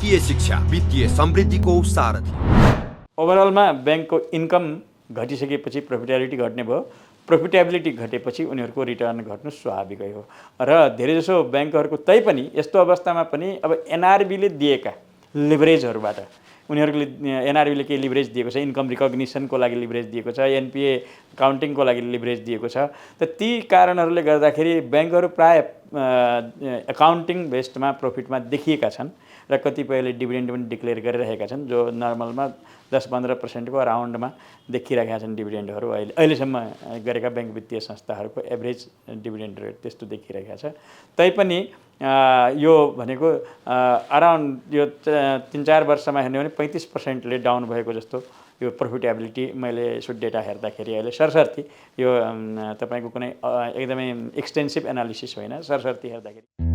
वित्तीय शिक्षा वित्तीय समृद्धिको सारथी। ओभरअलमा ब्याङ्कको इन्कम घटिसकेपछि प्रफिटेबिलिटी घट्ने भयो। प्रफिटेबिलिटी घटेपछि उनीहरूको रिटर्न घट्नु स्वाभाविकै हो र धेरैजसो ब्याङ्कहरूको तैपनि यस्तो अवस्थामा पनि अब एनआरबीले दिएका लिभरेजहरूबाट उनीहरूले एनआरबीले के लिभरेज दिएको छ, इन्कम रिकग्निसनको लागि लिभरेज दिएको छ, एनपिए काउन्टिङको लागि लिभरेज दिएको छ। त ती कारणहरूले गर्दाखेरि ब्याङ्कहरू प्राय अकाउन्टिङ बेस्डमा प्रफिटमा देखिएका छन् र कतिपयले डिभिडेन्ड पनि डिक्लेयर गरिरहेका छन्, जो नर्मलमा 10-15% अराउन्डमा देखिरहेका छन् डिभिडेन्डहरू। अहिलेसम्म गरेका ब्याङ्क वित्तीय संस्थाहरूको एभरेज डिभिडेन्ड रेट त्यस्तो देखिरहेका छ। तैपनि यो भनेको अराउन्ड यो 3-4 वर्षमा हेर्ने भने 35%ले डाउन भएको जस्तो यो प्रफिटेबिलिटी मैले यसो डेटा हेर्दाखेरि अहिले सरसर्ती यो तपाईँको कुनै एकदमै एक्सटेन्सिभ एनालिसिस होइन, सरसर्ती हेर्दाखेरि